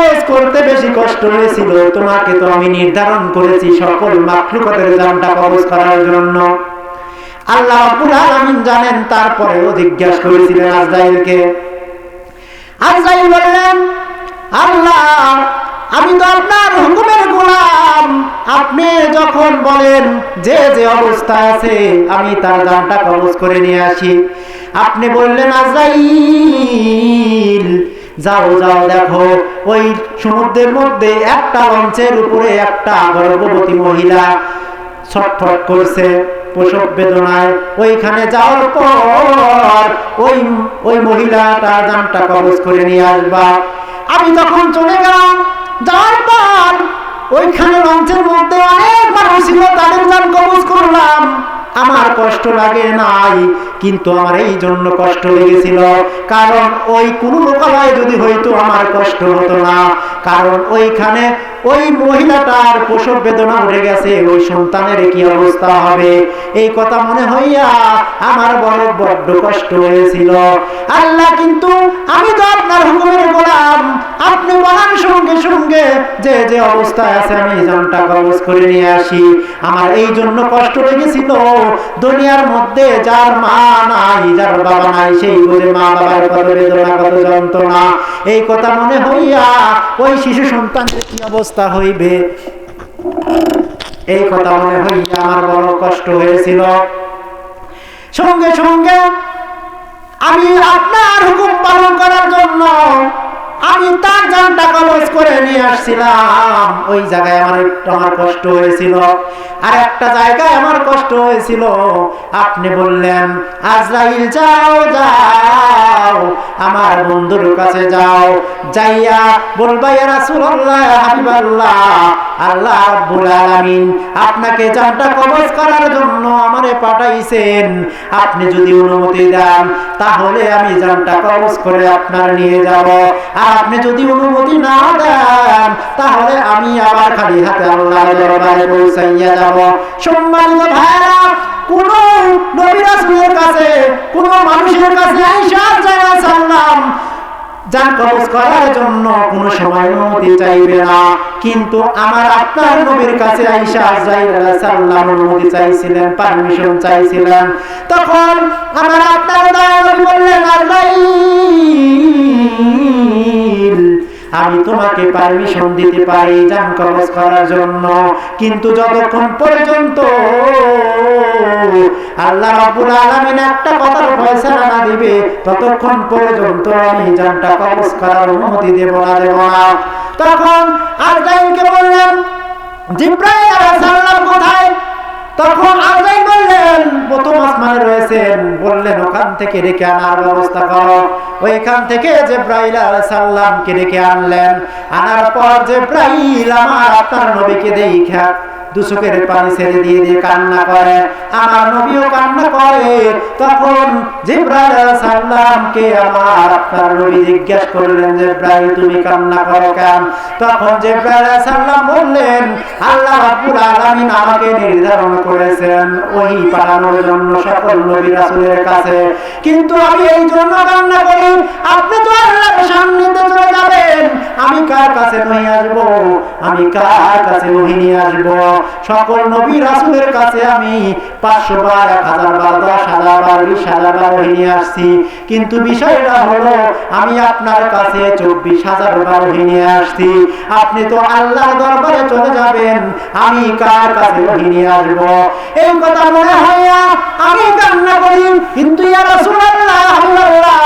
কবজ করতে বেশি কষ্ট হয়েছিল, তোমাকে তো আমি নির্ধারণ করেছি সকল মাখলুকাতের জানটা কবজ করার জন্য। আল্লাহ রাব্বুল আলামিন জানেন, তারপরেও জিজ্ঞাসা করেছিলেন আজরাইলকে। আজরাইল বললেন, আল্লাহ আমি তো আপনার হুকুমের গোলাম, আপনি যখন বলেন যে যে অবস্থা আছে আমি তার জানটা কবজ করে নিয়ে আসি। আপনি বললেন আজরাইল যাও যাও, দেখো ওই সমুদ্রের মধ্যে একটা লঞ্চের উপরে একটা গর্ভবতী মহিলা ছটফট করছে প্রসব বেদনায়, ওইখানে যাওয়ার পর ওই মহিলাটা জানটা কবজ করে নিয়ে আসবা। আমি তখন চলে গেলাম, যাওয়ার পর ওইখানে লঞ্চের মধ্যে অনেক মানুষ ছিল, তাদের জান কবজ করলাম। আমার কষ্ট লাগে নাই, কিন্তু আমার এই জন্য কষ্ট লেগেছিল, কারণ ওই কোন লোকালয় যদি হইতো আমার কষ্ট হতো না, কারণ ওইখানে ওই মহিলাটার প্রসব বেদনা উঠে গেছে, ওই সন্তানের কি অবস্থা হবে এই কথা মনে হইয়া আমার বড্ড কষ্ট হয়েছিল। আল্লাহ, কিন্তু আমি তো আপনার হুকুমের গোলাম, আপনি বলার সঙ্গে সঙ্গে যে যে অবস্থায় আছে আমি জানটা কবজ করে নিয়ে আসি। আমার এই জন্য কষ্ট লেগেছিল, দুনিয়ার মধ্যে যার মা নাই, যার বাবা নাই, সেই বুঝে মা বাবার কত বেদনা, কত যন্ত্রণা, এই কথা মনে হইয়া ওই শিশু সন্তানের কি অবস্থা হইবে এই কথা মনে হইয়া আমার বড় কষ্ট হয়েছিল। সঙ্গে সঙ্গে আমি আপনার হুকুম পালন করার জন্য আমি তার জানটা কবজ করে নিয়ে আসছিলাম। ওই জায়গায় আমার কষ্ট হয়েছিল, আর একটা জায়গায় আমার কষ্ট হয়েছিল। আপনি বললেন আজরাইল যাও যাও, আমার বন্ধুর কাছে যাও, যাইয়া বলবা ইয়া রাসূলুল্লাহ, হাবিবাল্লাহ, আল্লাহ রাব্বুল আলামিন আপনাকে জানটা কবজ করার জন্য আমারে পাঠাইছেন। আপনি যদি অনুমতি দেন তাহলে আমি জানটা কবজ করে আপনার নিয়ে যাব, আর আপনি যদি অনুমতি না দেন তাহলে আমি আবার খালি হাতে আল্লাহর দরবারে পৌঁছাইয়া যাব। সম্মানিত ভাইরা, কোন নবী রাসূলের কাছে, কোন মানুষের কাছে আয়েশা আলাইহিস সালাম জান কবজ করার জন্য কোন সময় অনুমতি চাইবে না, কিন্তু আমার আপনার নবীর কাছে আয়েশা আলাইহিস সালাম অনুমতি চাইছিলেন, পারমিশন চাইছিলেন। তখন আমার আপনার দয়াল বললেন, আজরাইল আমি তোমাকে পারমিশন দিতে পারি জান কবজ করার জন্য, কিন্তু যতক্ষণ পর্যন্ত আল্লাহ রাব্বুল আলামিন একটা কথার ফয়সালা না দিবে ততক্ষণ পর্যন্ত আমি জানটা কবজ করার অনুমতি দেব না। তখন আজরাইলকে বললেন, জিবরাইল আলাইহিস সালাম কোথায়? তখন আজরাইল বললেন, প্রথম আসমানে রয়েছেন। বললেন ওখান থেকে রেখে আনার ব্যবস্থা করো। ওইখান থেকে জিবরাইল আলাইহিস সালামকে রেখে আনলেন। আনার পর জিবরাইল আমার আপনার নবীকে দেখা দুচোখের পানি ছেড়ে দিয়ে দিয়ে কান্না করে, আমার নবীও কান্না করে। তখন জিবরাইল আলাইহিস সালামকে আমার আপনার নবী জিজ্ঞাসা করলেন, জিবরাইল তুমি কান্না করো কেন? তখন জিবরাইল আলাইহিস সালাম বললেন, আল্লাহ রাব্বুল আলামিন আমাকে নির্ধারণ করেছেন ওহী পাঠানোর জন্য সকল নবী রাসূলের কাছে, কিন্তু আমি এই জন্য কান্না করি, আপনি তো আল্লাহর সান্নিধ্যে চলে যাবেন, আমি কার কাছে নিয়ে আসব? আমি কার কাছে ওহী নিয়ে আসব? সকল নবী রাসূলের কাছে আমি 500 বার, 1000 বার, 10,000 বার, 20,000 বার ওহী নিয়ে আসছি, কিন্তু বিষয়টা হলো আমি আপনার কাছে 24,000 বার ওহী নিয়ে আসছি। আপনি তো আল্লাহর দরবারে চলে যাবেন, আমি কার কাছে ওহী নিয়ে আসব? এই কথা মনে হয় আমি কান্না করি, কিন্তু ইয়া রাসূলুল্লাহ, আল্লাহ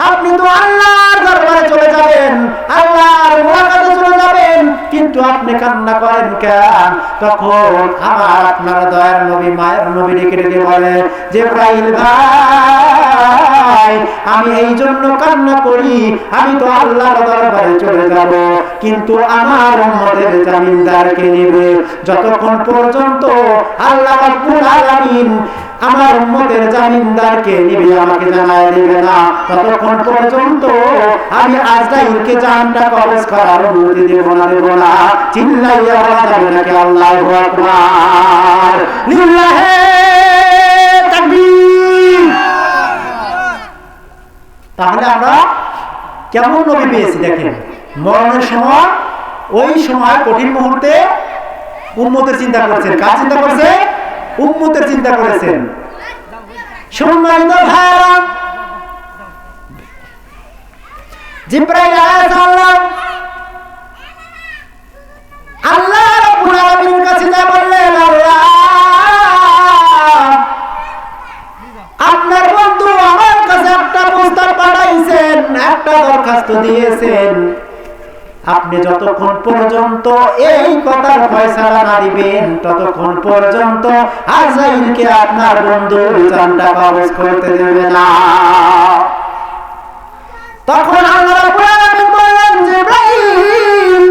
আপনি তো আল্লাহর দরবারে চলে যাবেন, আল্লাহর মুলাকাতে চলে যাবেন, কিন্তু আপনি কান্না করেন কেন? তখন আমার আপনার দয়ার নবী, মায়ের নবী ডেকে ডেকে বলে, জিবরাইল ভাই আমি এই জন্য কান্না করি, আমি তো আল্লাহর দরবারে চলে যাব, কিন্তু আমার উম্মতের জামিনদারকে নেবে। যতক্ষণ পর্যন্ত আল্লাহ রাব্বুল আলামিন আমার উম্মতের জামিনদারকে নেবে, আমাকে জানায় দেবে না, ততক্ষণ পর্যন্ত আমি আজরাইলকে জানটা কবজ করার অনুমতি দেব না। চিল্লাইয়া বলা যাবে নাকি আল্লাহু আকবার, লিল্লাহি তাকবীর। তাহলে আমরা কেমন নবী পেয়েছি দেখেন, মরণের সময়, ওই সময় কঠিন মুহূর্তে উম্মতের চিন্তা করেছেন। কার চিন্তা করছে? উম্মতের চিন্তা করেছেন। সম্মানিত ভাইরা, জিবরাইল আলাইহিস সালাম আল্লাহ রাব্বুল আলামিনের কাছে যা বললেন, আল্লাহ আপনার বন্ধু আমার কাছে একটা প্রস্তাব পাঠাইছেন, একটা দরখাস্ত দিয়েছেন, আপনি যতক্ষণ পর্যন্ত এই কথার ফয়সালা না দিবেন ততক্ষণ পর্যন্ত আজরাইলকে আপনার বন্ধুর জানটা কবজ করতে দেবে না। তখন আল্লাহ রাব্বুল আলামিন বললেন, জিবরাইল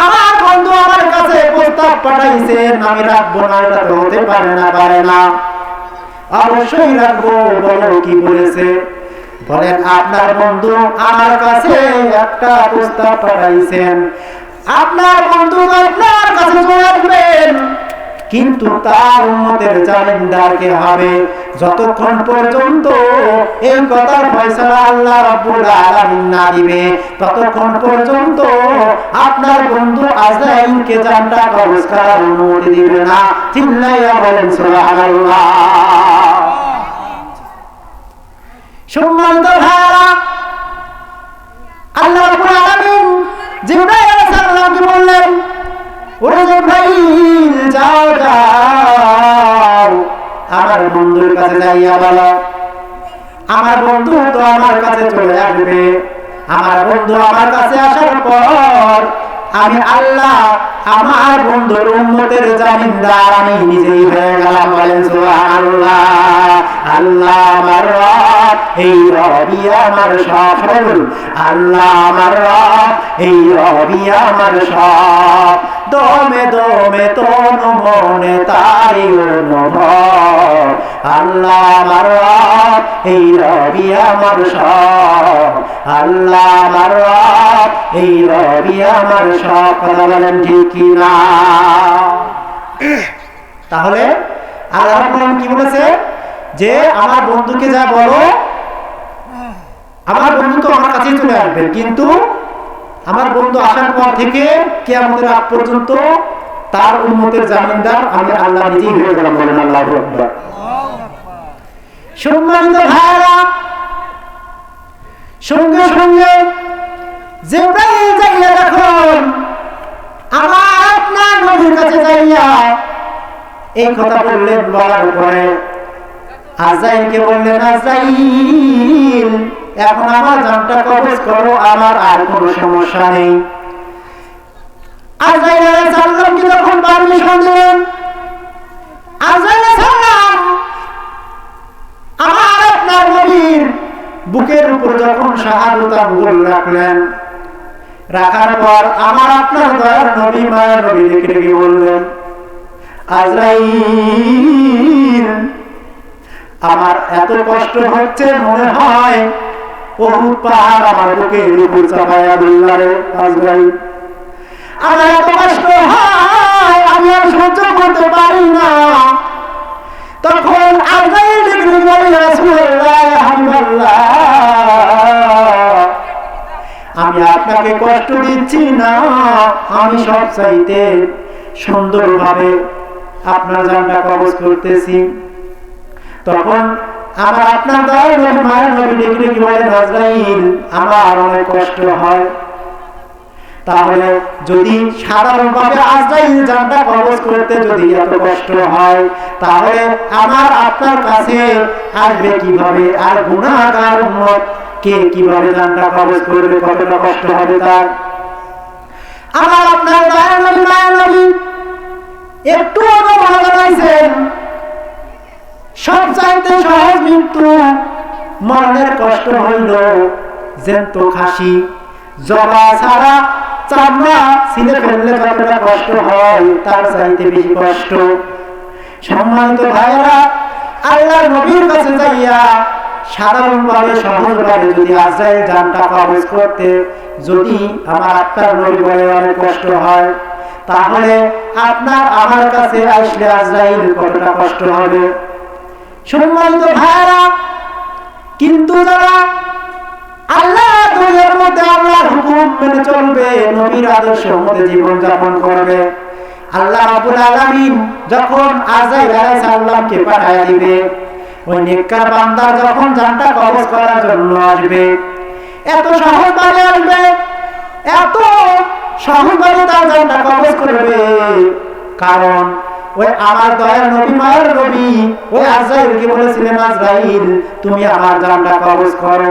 আমার বন্ধু আমার কাছে প্রস্তাব পাঠাইছেন, আমি রাখবো না, এটা তো হতে পারে না। অবশ্যই রাখবো। বলো কি বলেছে? বলেন আপনার বন্ধু আমার কাছে একটা প্রস্তাব পাঠাইছেন, আপনার বন্ধু আপনার কাছে চলে আসবেন, কিন্তু তার উম্মতের জামিনদার কে হবে? যতক্ষণ পর্যন্ত এই কথার ফয়সালা আল্লাহ রাব্বুল আলামিন না দিবে ততক্ষণ পর্যন্ত আপনার বন্ধু আজরাইলকে জানটা কবজ করার অনুমতি দিবে না। চিল্লাইয়া বলেন সুবহানাল্লাহ। সম্মানিত ভাইরা, আল্লাহ রাব্বুল আলামিন জিবরাইল আলাইহিস সালামকে বললেন, ওরে জিবরাইল যাও আমার বন্ধুর কাছে যাইয়া বলো, আমার বন্ধু তো আমার কাছে চলে আসবে, আমার বন্ধু আমার কাছে আসার পর আমি আল্লাহ আমার বন্ধুর উম্মতের জামিনদার আমি নিজেই হয়ে গেলাম। বলেন সুবহানাল্লাহ। আল্লাহ আমার রব, এই রবি আমার সব। আল্লাহ আমার রব, এই রবি আমার সব। দমে দমে তনু মনে তারি অনুভব। আল্লাহ আমার রব, এই রবি আমার সব। আল্লাহ আমার রব, এই রবি আমার সব। কথা বলেন ঠিক কি না? তাহলে আল্লাহ কি বলেছে? যে আমার বন্ধুকে যা বলো, আমার বন্ধু তো আমার কাছেই চলে আসবে, কিন্তু আমার বন্ধু আসার পর থেকে কিয়ামতের আগ পর্যন্ত তার উম্মতের জামিনদার আমি আল্লাহ নিজেই হয়ে গেলাম। বলেন আল্লাহু আকবার। সম্মানিত ভাইরা, সঙ্গে সঙ্গে জিবরাইল যাইয়া যখন আমার আপনার নবীর কাছে যাইয়া এই কথা বললেন, বলার পরে আজরাইলকে বললেন, আজরাইল এখন আমার জানটা কবজ করো, আমার আর কোনো সমস্যা নেই। আজরাইল আলাইহিস সালামকে যখন পারমিশন দিলেন, আজরাইল আলাইহিস সালাম আমার আপনার নবীর বুকের উপর যখন শাহাদাত আঙ্গুল রাখলেন, রাখার পর আমার আপনার দয়ার নবী মায়ের নবী ডেকে বললেন, আজরাইল আমার এত কষ্ট হচ্ছে, মনে হয় উহুদ পাহাড় আমার বুকের উপর চাপায়া দিল রে। আজরাইল আমার এত কষ্ট হয়, আমি আর সহ্য করতে পারি না। তখন আজরাইল ডেকে বলে, রাসূলুল্লাহ হাবিবাল্লাহ, আমি আপনাকে কষ্ট দিচ্ছি না, আমি সব চাইতে সুন্দরভাবে আপনার জানটা কবজ করতেছি। তখন আমার আপনার দয়ার নবী মায়ের নবী ডেকে বলেন, আজরাইল আমার অনেক কষ্ট হয়, তাহলে যদি সাধারণভাবে আজরাইল জানটা কবজ করতে যদি এত কষ্ট হয়, তাহলে আমার আপনার কাছে আসবে কিভাবে? আর গুনাহগার উম্মত কে কিভাবে জানটা কবজ করবে? কতটা কষ্ট হবে তার। আমার আপনার দয়ার নবী মায়ের নবী একটু অনুভব জানাইছেন, সবচাইতে সহজ মৃত্যু, মরণের কষ্ট হইল জ্যান্ত খাসি জবা ছাড়া চামড়া ছিঁড়ে ফেললে যতটা কষ্ট হয় তার চাইতে বেশি কষ্ট। সম্মানিত ভাইয়েরা, আল্লাহর নবীর কাছে যাইয়া সাধারণভাবে সহজভাবে যদি আজরাইল জানটা কবজ করতে যদি আমার আপনার নবী বলে অনেক কষ্ট হয়, তাহলে আপনার আমার কাছে আসলে আজরাইল কতটা কষ্ট হবে। সম্মানিত ভাইয়েরা, কিন্তু যারা আল্লাহ দুনিয়ার মধ্যে আল্লাহর হুকুম মেনে চলবে, নবীর আদর্শ মতে জীবন যাপন করবে। আল্লাহ রাব্বুল আলামিন যখন আজরাইল আলাইহিস সালামকে পাঠিয়ে দিবে, ওই নেককার বান্দা যখন জানটা কবজ করার জন্য আসবে, এত সহজভাবে আসবে, এত সহজভাবে তার জানটা কবজ করবে, কারণ ওই আমার দয়ার নবী, মায়ের নবী ওই আজরাইলকে বলেছিলেন, আজরাইল তুমি আমার জানটা কবজ করো,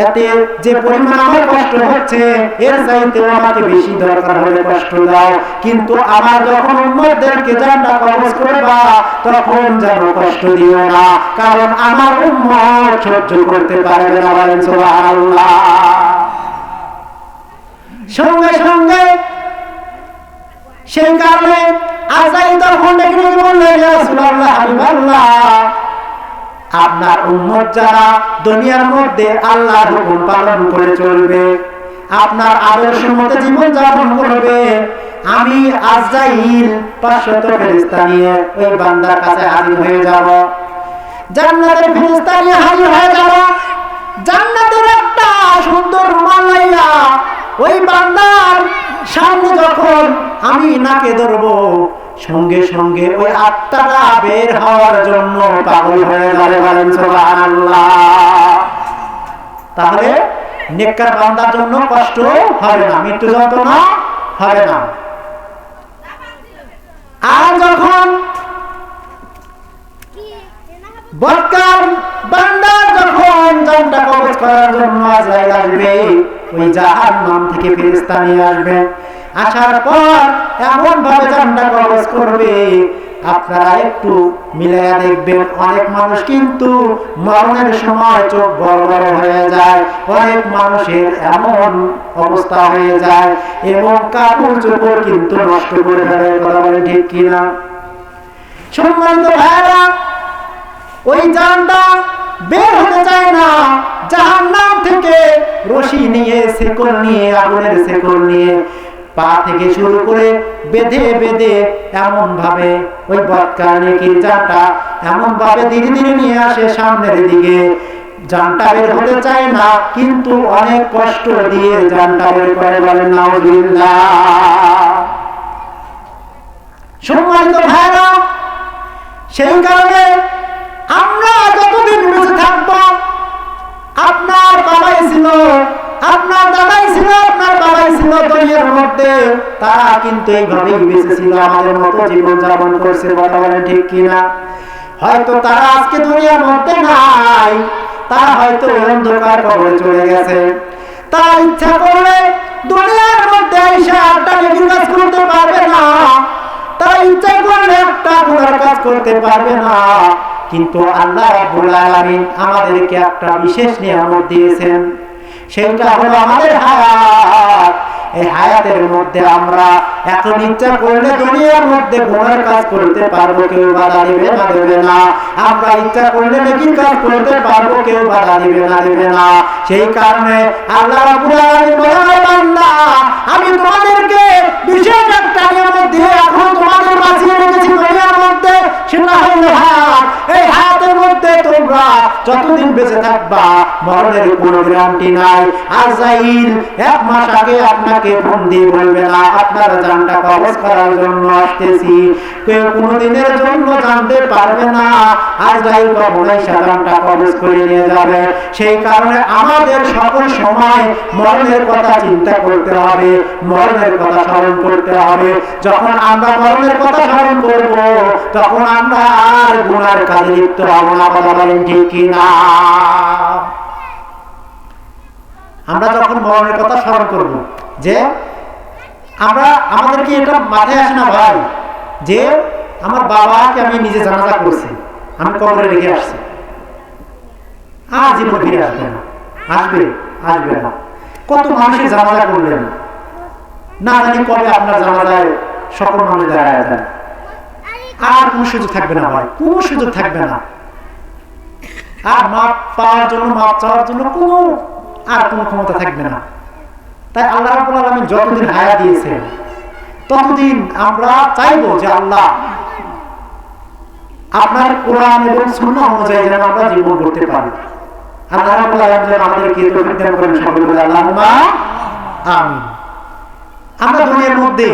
এতে যে পরিমাণ আমার কষ্ট হচ্ছে এর চাইতে আমাকে বেশি দরকার হলে কষ্ট দাও, কিন্তু আমার যখন উম্মতদেরকে জানটা কবজ করবা তখন যেন কষ্ট দিও না, কারণ আমার উম্মত সহ্য করতে পারবে না। বলেন সুবহানাল্লাহ। সঙ্গে সঙ্গে সেই কারণে আজরাইল তখন ডেকে বললেন, ইয়া রাসূলুল্লাহ, হাবিবাল্লাহ, আপনার উম্মত যারা দুনিয়ার মধ্যে আল্লাহর হুকুম পালন করে চলবে, আপনার আদর্শ মতে জীবন যাপন করবে, আমি আজরাইল 500 ফেরেশতা নিয়ে ওই বান্দার কাছে হাজির হয়ে যাব, জান্নাতের ফেরেশতা নিয়ে হাজির হয়ে যাব, জান্নাতের একটা সুন্দর রুমাল লইয়া ওই বান্দার সামনে যখন আমি নাকে ধরবো, সঙ্গে সঙ্গে ওই আত্মাটা বের হওয়ার জন্য পাগল হয়ে যাবে। বলেন সুবহানাল্লাহ। তাহলে নেককার বান্দার জন্য কষ্ট হবে না, মৃত্যু যন্ত্রণা হবে না। আর যখন বদকার বান্দা যখন জানটা কবজ করার জন্য আজরাইল আসবে, ওই জাহান্নাম থেকে ফেরেশতা নিয়ে আসবে, আসার পর এমন ভাবে জানটা কবজ করবে, আপনারা একটু মিলায়া দেখবেন, অনেক মানুষ কিন্তু মরণের সময় চোখ বড় বড় হয়ে যায়, অনেক মানুষের এমন অবস্থা হয়ে যায় এবং কাপড় চোপড় কিন্তু নষ্ট করে ফেলে। কথা বলে ঠিক কিনা? সম্মানিত ভাইরা, ওই জানটা বের হতে চায় না, জাহান্নাম থেকে রশি নিয়ে, শেকল নিয়ে, আগুনের শেকল নিয়ে পা থেকে শুরু করে বেঁধে বেঁধে এমন ভাবে ওই বদকার নেকির জানটা এমন ভাবে ধীরে ধীরে নিয়ে আসে সামনের দিকে, জানটা বের হতে চায় না, কিন্তু অনেক কষ্ট দিয়ে জানটা বের করে। বলেন নাউজুবিল্লাহ। সম্মানিত ভাইরা, সেই কারণে আমরা যতদিন বেঁচে থাকবো, আপনার বাবাই ছিল, আপনার দাদাই ছিল, আপনার বাবাই ছিল দুনিয়ার মধ্যে, তারা কিন্তু এইভাবেই বেঁচে ছিল, আমাদের মতো জীবন যাপন করছে। কথা বলেন ঠিক কিনা? হয়তো তারা আজকে দুনিয়ার মধ্যে নাই, তারা হয়তো অন্ধকার কবরে চলে গেছে, তারা ইচ্ছা করলে দুনিয়ার মধ্যে এসে একটা নেকির কাজ করতে পারবে না, তারা ইচ্ছা করলে একটা গুনার কাজ করতে পারবে না, কিন্তু আল্লাহ রাব্বুল আলামিন আমাদেরকে একটা বিশেষ নিয়ামত দিয়েছেন, সেটা হলো আমাদের হায়াত। এই হায়াতের মধ্যে আমরা এখন ইচ্ছা করলে দুনিয়ার মধ্যে গুনার কাজ করতে পারবো, কেউ বাধা দিবে না, দেবে না। আমরা ইচ্ছা করলে নেকির কাজ করতে পারবো, কেউ বাধা দিবে না, দেবে না। সেই কারণে আল্লাহ রাব্বুল আলামিন বলেন, বান্দা, আমি তোমাদেরকে বিশেষ একটা নিয়ামত দিয়ে এখন তোমাদের বাঁচিয়ে রেখেছি দুনিয়ার মধ্যে, সেটা হলো হায়াত। এই হায়াতের মধ্যে তোমরা যতদিন বেঁচে থাকবা মরণের কোনো গ্যারান্টি নাই। আজরাইল 1 মাস আগে আপনাকে ফোন দিয়ে বলবে না, আপনার জানটা কবজ করার জন্য আসতেছি, কেউ কোনোদিনের জন্য জানতে পারবে না আজরাইল কখনোই জানটা কবজ করে নিয়ে যাবে। সেই কারণে আমাদের সকল সময় মরণের কথা চিন্তা করতে হবে, মরণের কথা স্মরণ করতে হবে। যখন আমরা মরণের কথা স্মরণ করব, তখন আমরা আর গুনার কাজে লিপ্ত হব না। কথা বলেন ঠিক কিনা? আমরা যখন মরণের কথা স্মরণ করব, যে আমাদেরকে এটা মাথায় আসে না ভাই, যে আমার বাবাকে আমি নিজে জানাজা করছি, আমি কবরে রেখে আসছি, আর জীবন ফিরে আসবে না, আসবে না। কত মানুষের জানাজা করলেন, না জানি কবে আপনার জানাজায় সকল মানুষ দাঁড়ায় যান, আর কোন সুযোগ থাকবে না ভাই, কোন সুযোগ থাকবে না। আর মাপ পাওয়ার জন্য, মাপ চাওয়ার জন্য আর কোনো ক্ষমতা থাকবে না। তাই আল্লাহ রাব্বুল আলামিন যতদিন হায়াত দিয়েছেন, ততদিন আমরা চাইবো যে আল্লাহ আপনার কোরআন এবং সুন্নাহ অনুযায়ী যেন আমরা জীবন করতে পারি। আল্লাহ রাব্বুল আলামিন আমাদেরকে তৌফিক দান করেন। সকলে বলি আল্লাহুম্মা আমিন। আমরা দুনিয়ার মধ্যে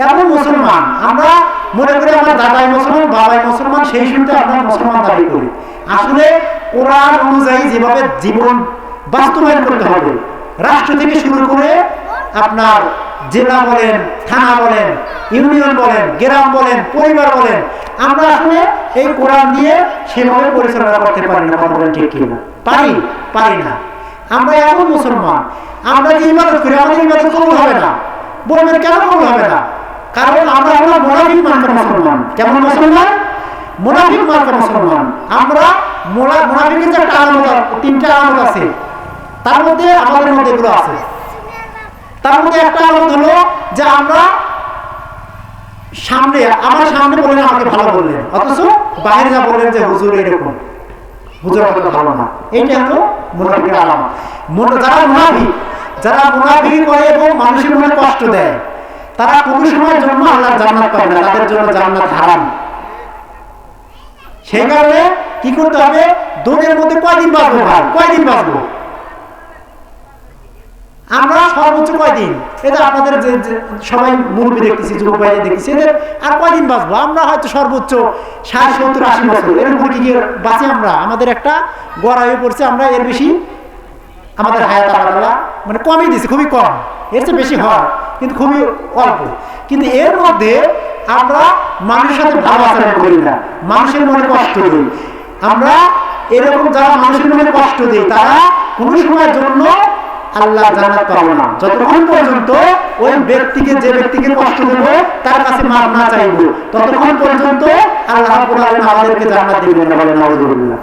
এমন মুসলমান, আমরা মনে করি আমার দাদাই মুসলমান, বাবাই মুসলমান, সেই শুনতে আমরা মুসলমান দাবি করি। আসলে কোরআন অনুযায়ী যেভাবে জীবন বাস্তবায়ন করতে হবে, রাষ্ট্র থেকে শুরু করে আপনার জেলা বলেন, থানা বলেন, ইউনিয়ন বলেন, গ্রাম বলেন, পরিবার বলেন, আমরা আসলে এই কোরআন দিয়ে সেভাবে পরিচালনা করতে পারি না। কথা বলেন ঠিক কিনা? পারি না। আমরা এমন মুসলমান, আমরা যে ইবাদত করি, আমাদের ইবাদত কবুল হবে না। বলবেন কেন কবুল হবে না? কারণ আমরা হলাম মুনাফিক মার্কা মুসলমান। কেমন মুসলমান? মুনাফিক মার্কা মুসলমান। আমরা মুনাফিকের যে তিনটা আলামত আছে, তার মধ্যে আমাদের মধ্যে এগুলো আছে। তার মধ্যে একটা আলামত হলো যে আমরা আমার সামনে বললেন আমাকে ভালো বললেন, অথচ বাইরে যা বললেন যে হুজুর এরকম, হুজুর কথা ভালো না। এইটা হলো মুনাফিকের আলামত। যারা মুনাফিক করে এবং মানুষের মনে কষ্ট দেয়, তারা কোন সময়ের জন্য আল্লাহর জান্নাত পাবে না, তাদের জন্য জান্নাত হারাম। সেই কারণে কি করতে হবে? দুনিয়ার মধ্যে কয়দিন বাঁচবো ভাই? কয়দিন বাঁচবো আমরা? সর্বোচ্চ কয়দিন? এটা আপনাদের যে সবাই মুরব্বী দেখতেছি, যুবক ভাইদের দেখতেছি, এদের আর কয়দিন বাঁচবো? আমরা হয়তো সর্বোচ্চ 60, 70, 80 বছর এরকম কি বাঁচি আমরা? আমাদের একটা গড় আয়ু পড়ছে, আমরা এর বেশি আমাদের হায়াত আল্লাহ মানে কমই দিচ্ছে, খুবই কম। এর চেয়ে বেশি হয় কিন্তু খুবই অল্প। কিন্তু এর মধ্যে আমরা মানুষের সাথে ভালো আচরণ করি না, মানুষের মনে কষ্ট দিই। আমরা এরকম যারা মানুষের মনে কষ্ট দিই, তারা কোনো সময়ের জন্য আল্লাহ জান্নাত পাবো না, যতক্ষণ পর্যন্ত ওই ব্যক্তিকে, যে ব্যক্তিকে কষ্ট দেব তার কাছে মাফ না চাইবো, ততক্ষণ পর্যন্ত আল্লাহ রাব্বুল আলামিন আমাদেরকে জান্নাত দিবেন না। বলেন নাউযুবিল্লাহ।